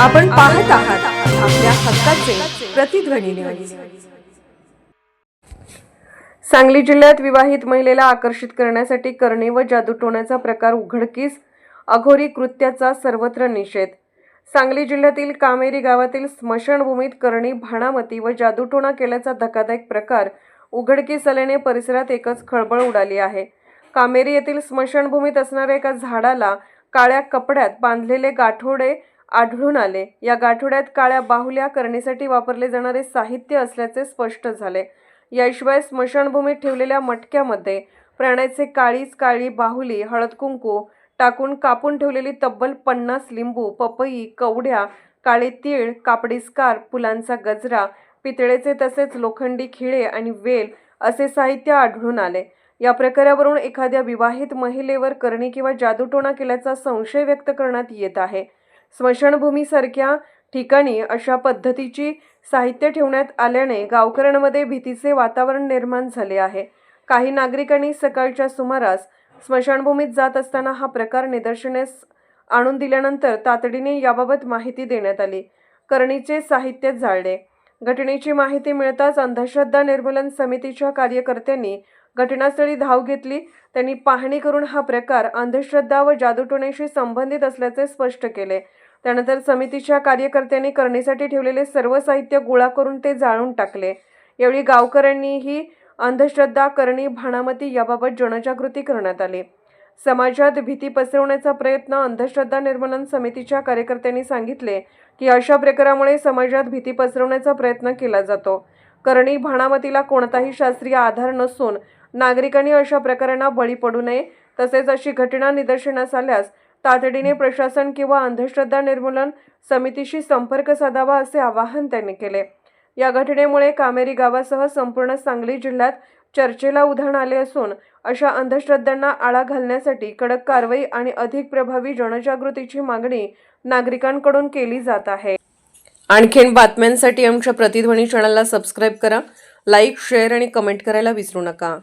आपण पाहत आहात आपल्या हक्काचे प्रतिध्वनी न्यूज। सांगली जिल्ह्यात विवाहित महिलेला आकर्षित करण्यासाठी करणी व जादूटोण्याचा प्रकार उघडकीस, अघोरी कृत्याचा सर्वत्र निषेध। सांगली जिल्ह्यातील कामेरी गावातील स्मशानभूमीत करणी, भाणामती व जादूटोणा केल्याचा धक्कादायक प्रकार उघडकीस आल्याने परिसरात एकच खळबळ उडाली आहे। कामेरी येथील स्मशानभूमीत असणाऱ्या एका झाडाला काळ्या कपड्यात बांधलेले गाठोडे आढळून आले। या गाठोड्यात काळ्या बाहुल्या, करणीसाठी वापरले जाणारे साहित्य असल्याचे स्पष्ट झाले। याशिवाय स्मशानभूमीत ठेवलेल्या मटक्यामध्ये प्राण्याचे काळी बाहुली, हळद कुंकू टाकून कापून ठेवलेली तब्बल 50 लिंबू, पपई, कवड्या, काळे तीळ, कापडी स्कार्फ, फुलांचा गजरा, पितळेचे तसेच लोखंडी खिळे आणि वेल असे साहित्य आढळून आले। या प्रकारावरून एखाद्या विवाहित महिलेवर करणी किंवा जादूटोणा केल्याचा संशय व्यक्त करण्यात येत आहे। स्मशानभूमीसारख्या ठिकाणी अशा पद्धतीची साहित्य ठेवण्यात आल्याने गावकऱ्यांमध्ये भीतीचे वातावरण निर्माण झाले आहे। काही नागरिकांनी सकाळच्या सुमारास स्मशानभूमीत जात असताना हा प्रकार निदर्शनास आणून दिल्यानंतर तातडीने याबाबत माहिती देण्यात आली। करणीचे साहित्य जाळले। घटनेची माहिती मिळताच अंधश्रद्धा निर्मूलन समितीच्या कार्यकर्त्यांनी घटनास्थळी धाव घेतली। त्यांनी पाहणी करून हा प्रकार अंधश्रद्धा व जादूटोण्याशी संबंधित असल्याचे स्पष्ट केले। त्यानंतर समितीच्या कार्यकर्त्यांनी करणीसाठी ठेवलेले सर्व साहित्य गोळा करून ते जाळून टाकले। यावेळी गावकऱ्यांनीही अंधश्रद्धा, करणी, भाणामती याबाबत जनजागृती करण्यात आली। समाजात भीती पसरवण्याचा प्रयत्न अंधश्रद्धा निर्मूलन समितीच्या कार्यकर्त्यांनी सांगितले की अशा प्रकारामुळे समाजात भीती पसरवण्याचा प्रयत्न केला जातो। करणी, भाणामतीला कोणताही शास्त्रीय आधार नसून नागरिकांनी अशा प्रकारांना बळी पडू नये। तसेच अशी घटना निदर्शनास आल्यास तातडीने प्रशासन किंवा अंधश्रद्धा निर्मूलन समितीशी संपर्क साधावा असे आवाहन त्यांनी केले। या घटनेमुळे कामेरी गावासह संपूर्ण सांगली जिल्ह्यात चर्चेला उधाण आले असून अशा अंधश्रद्धांना आळा घालण्यासाठी कडक कारवाई आणि अधिक प्रभावी जनजागृतीची मागणी नागरिकांकडून केली जात आहे। आणखीन बातम्यांसाठी आमच्या प्रतिध्वनी चॅनलला सबस्क्राईब करा, लाईक, शेअर आणि कमेंट करायला विसरू नका।